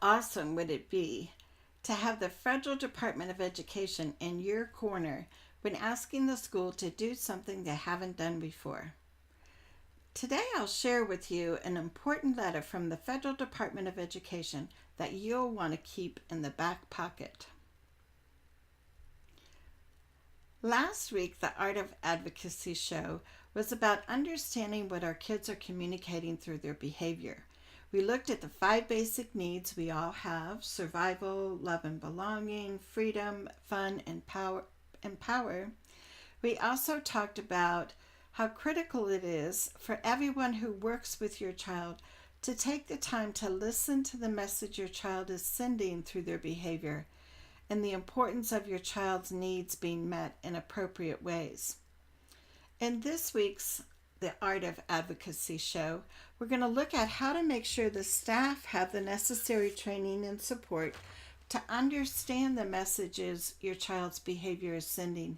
awesome would it be to have the Federal Department of Education in your corner when asking the school to do something they haven't done before? Today I'll share with you an important letter from the Federal Department of Education that you'll want to keep in the back pocket. Last week, the Art of Advocacy show was about understanding what our kids are communicating through their behavior. We looked at the 5 basic needs we all have: survival, love and belonging, freedom, fun, and power. We also talked about how critical it is for everyone who works with your child to take the time to listen to the message your child is sending through their behavior and the importance of your child's needs being met in appropriate ways. In this week's The Art of Advocacy show, we're going to look at how to make sure the staff have the necessary training and support to understand the messages your child's behavior is sending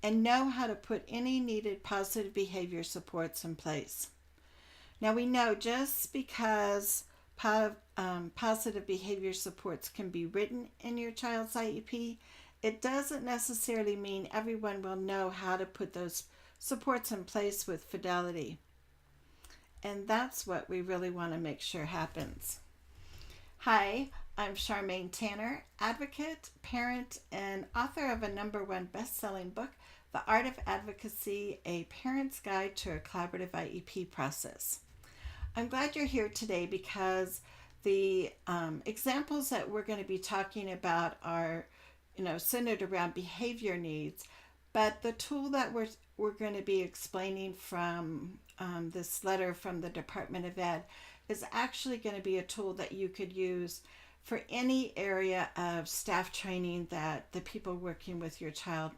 and know how to put any needed positive behavior supports in place. Now, we know just because positive behavior supports can be written in your child's IEP, it doesn't necessarily mean everyone will know how to put those supports in place with fidelity. And that's what we really want to make sure happens. Hi, I'm Charmaine Tanner, advocate, parent, and author of a #1 best-selling book, The Art of Advocacy, A Parent's Guide to a Collaborative IEP Process. I'm glad you're here today because the examples that we're going to be talking about are, centered around behavior needs, but the tool that we're going to be explaining from this letter from the Department of Ed is actually going to be a tool that you could use for any area of staff training that the people working with your child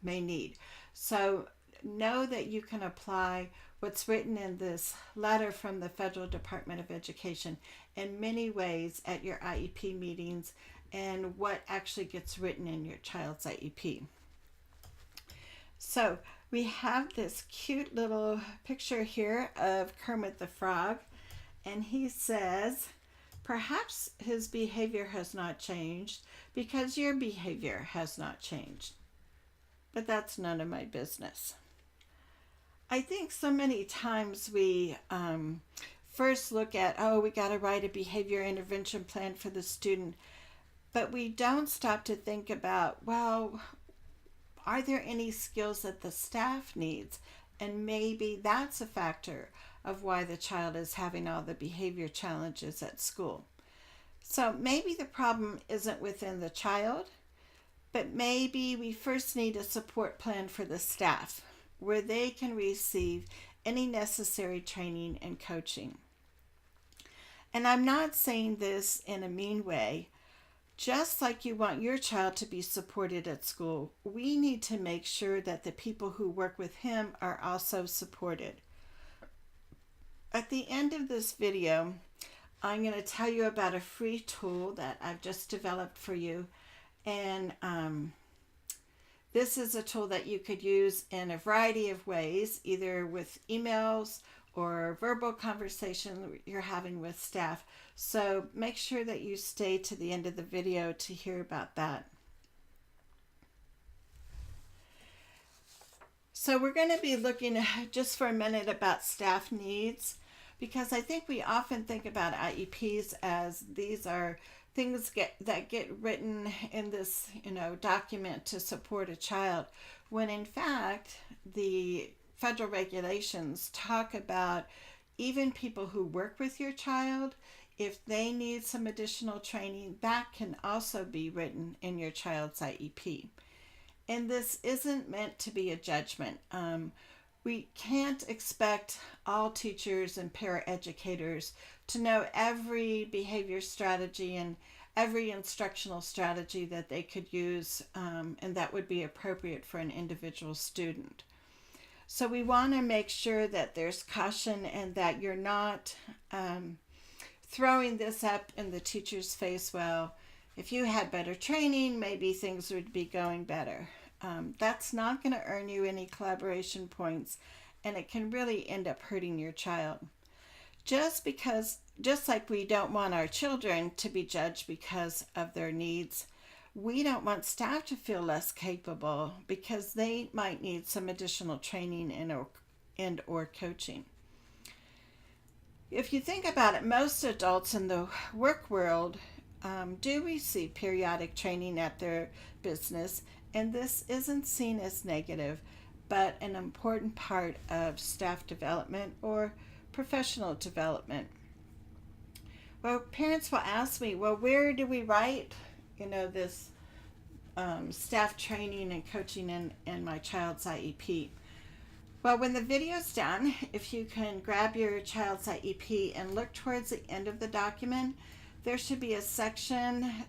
may need. So know that you can apply what's written in this letter from the Federal Department of Education in many ways at your IEP meetings and what actually gets written in your child's IEP. So we have this cute little picture here of Kermit the Frog, and he says, perhaps his behavior has not changed because your behavior has not changed. But that's none of my business. I think so many times we first look at, we got to write a behavior intervention plan for the student, but we don't stop to think about, are there any skills that the staff needs? And maybe that's a factor of why the child is having all the behavior challenges at school. So maybe the problem isn't within the child, but maybe we first need a support plan for the staff where they can receive any necessary training and coaching. And I'm not saying this in a mean way. Just like you want your child to be supported at school, we need to make sure that the people who work with him are also supported. At the end of this video, I'm going to tell you about a free tool that I've just developed for you. And this is a tool that you could use in a variety of ways, either with emails or verbal conversation you're having with staff. So make sure that you stay to the end of the video to hear about that. So we're going to be looking just for a minute about staff needs, because I think we often think about IEPs as these are things that get written in this document to support a child, when in fact the federal regulations talk about even people who work with your child, if they need some additional training, that can also be written in your child's IEP. And this isn't meant to be a judgment. We can't expect all teachers and paraeducators to know every behavior strategy and every instructional strategy that they could use and that would be appropriate for an individual student. So we want to make sure that there's caution and that you're not throwing this up in the teacher's face. Well, if you had better training, maybe things would be going better. That's not going to earn you any collaboration points, and it can really end up hurting your child. Just like we don't want our children to be judged because of their needs, we don't want staff to feel less capable because they might need some additional training and or coaching. If you think about it, most adults in the work world do receive periodic training at their business, and this isn't seen as negative, but an important part of staff development or professional development. Well, parents will ask me, well, where do we write, this staff training and coaching in my child's IEP? Well, when the video's done, if you can grab your child's IEP and look towards the end of the document, there should be a section,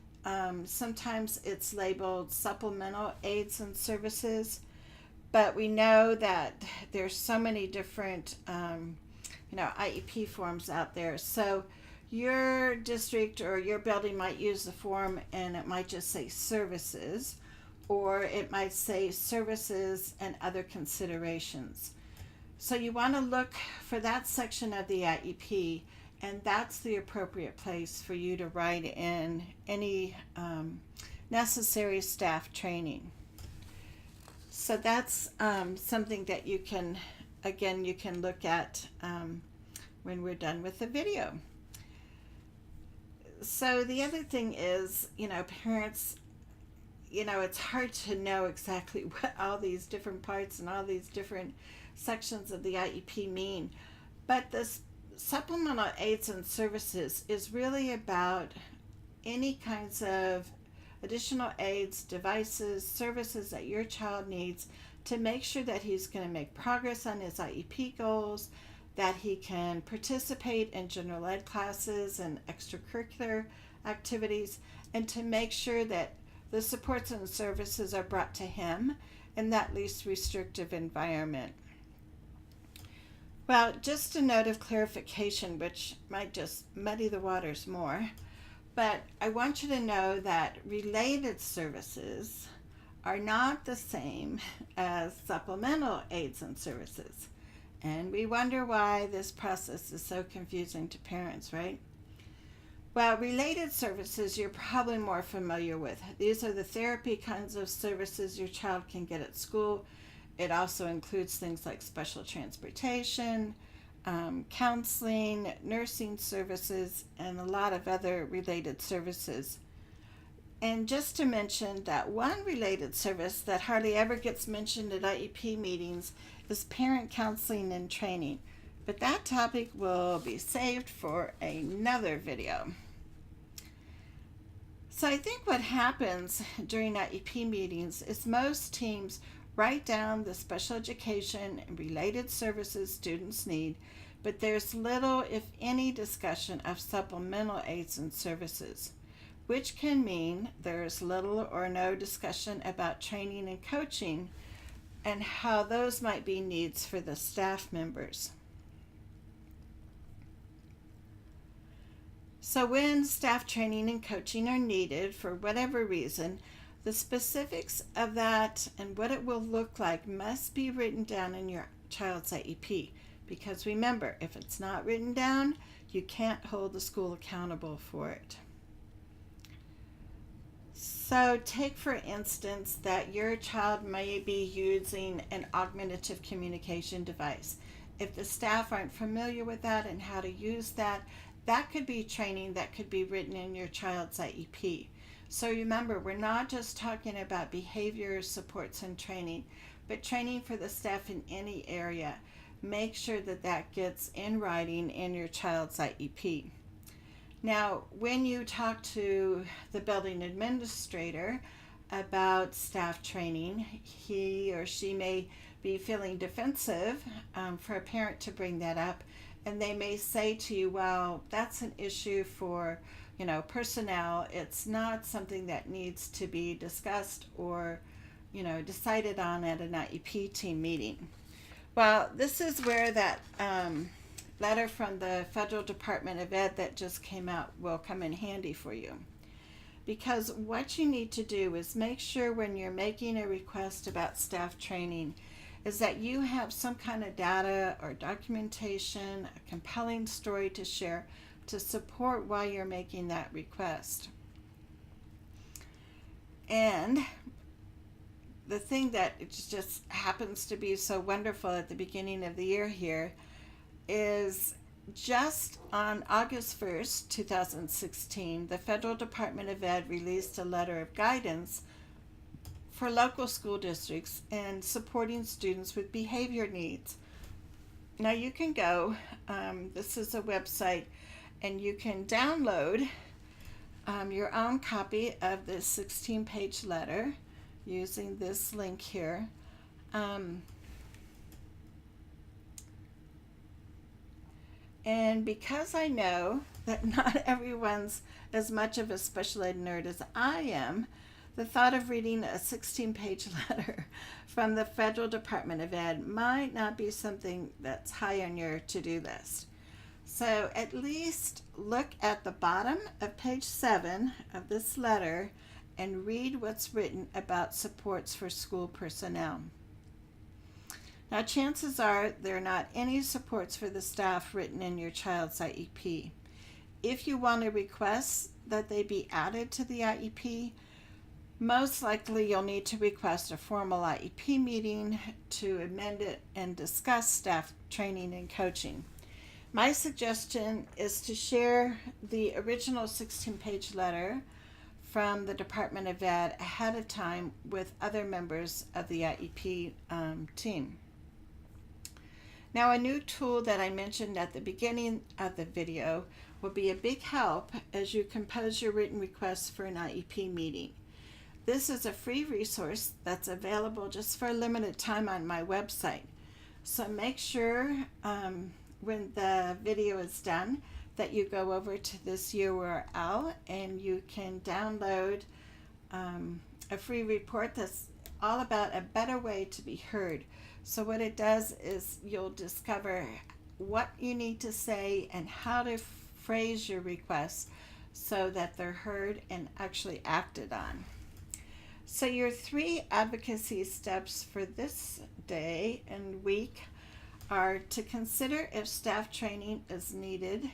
sometimes it's labeled Supplemental Aids and Services, but we know that there's so many different, IEP forms out there. So your district or your building might use the form and it might just say services, or it might say services and other considerations. So you want to look for that section of the IEP, and that's the appropriate place for you to write in any necessary staff training. So that's something that you can look at when we're done with the video. So the other thing is, parents, it's hard to know exactly what all these different parts and all these different sections of the IEP mean. But the Supplemental Aids and Services is really about any kinds of additional aids, devices, services that your child needs to make sure that he's going to make progress on his IEP goals, that he can participate in general ed classes and extracurricular activities, and to make sure that the supports and services are brought to him in that least restrictive environment. Well, just a note of clarification, which might just muddy the waters more, but I want you to know that related services are not the same as supplemental aids and services. And we wonder why this process is so confusing to parents, right? Well, related services you're probably more familiar with. These are the therapy kinds of services your child can get at school. It also includes things like special transportation, counseling, nursing services, and a lot of other related services. And just to mention that one related service that hardly ever gets mentioned at IEP meetings is parent counseling and training. But that topic will be saved for another video. So I think what happens during IEP meetings is most teams write down the special education and related services students need, but there's little, if any, discussion of supplemental aids and services, which can mean there's little or no discussion about training and coaching and how those might be needs for the staff members. So when staff training and coaching are needed for whatever reason, the specifics of that and what it will look like must be written down in your child's IEP. Because remember, if it's not written down, you can't hold the school accountable for it. So take for instance that your child may be using an augmentative communication device. If the staff aren't familiar with that and how to use that, that could be training that could be written in your child's IEP. So remember, we're not just talking about behavior supports and training, but training for the staff in any area. Make sure that that gets in writing in your child's IEP. Now, when you talk to the building administrator about staff training, he or she may be feeling defensive for a parent to bring that up, and they may say to you, well, that's an issue for personnel. It's not something that needs to be discussed or decided on at an IEP team meeting. Well, this is where that letter from the Federal Department of Ed that just came out will come in handy for you. Because what you need to do is make sure when you're making a request about staff training is that you have some kind of data or documentation, a compelling story to share to support why you're making that request. And the thing that it just happens to be so wonderful at the beginning of the year here is just on August 1st, 2016, the Federal Department of Ed released a letter of guidance for local school districts and supporting students with behavior needs. Now you can go, this is a website, and you can download your own copy of this 16-page letter using this link here. And because I know that not everyone's as much of a special ed nerd as I am, the thought of reading a 16-page letter from the Federal Department of Ed might not be something that's high on your to-do list. So at least look at the bottom of page 7 of this letter and read what's written about supports for school personnel. Now, chances are there are not any supports for the staff written in your child's IEP. If you want to request that they be added to the IEP, most likely you'll need to request a formal IEP meeting to amend it and discuss staff training and coaching. My suggestion is to share the original 16-page letter from the Department of Ed ahead of time with other members of the IEP team. Now, a new tool that I mentioned at the beginning of the video will be a big help as you compose your written requests for an IEP meeting. This is a free resource that's available just for a limited time on my website. So make sure when the video is done that you go over to this URL and you can download a free report that's all about a better way to be heard. So what it does is you'll discover what you need to say and how to phrase your requests so that they're heard and actually acted on. So your 3 advocacy steps for this day and week are to consider if staff training is needed.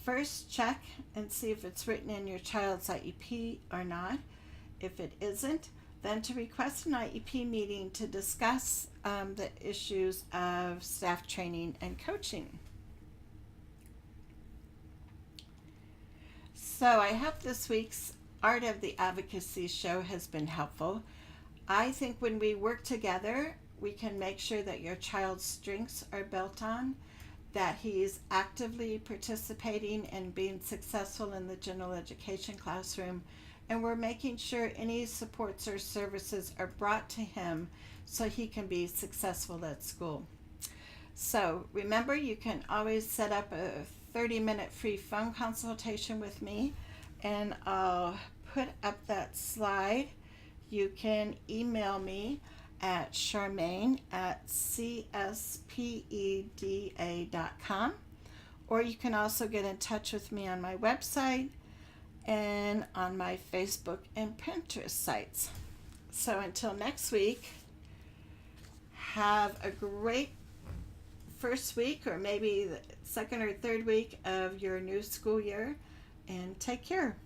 First, check and see if it's written in your child's IEP or not. If it isn't, then to request an IEP meeting to discuss the issues of staff training and coaching. So I hope this week's Art of the Advocacy show has been helpful. I think when we work together, we can make sure that your child's strengths are built on, that he's actively participating and being successful in the general education classroom, and we're making sure any supports or services are brought to him so he can be successful at school. So remember, you can always set up a 30-minute free phone consultation with me, and I'll put up that slide. You can email me at charmaine@cspeda.com, or you can also get in touch with me on my website and on my Facebook and Pinterest sites. So until next week, have a great first week, or maybe the second or third week of your new school year, and take care.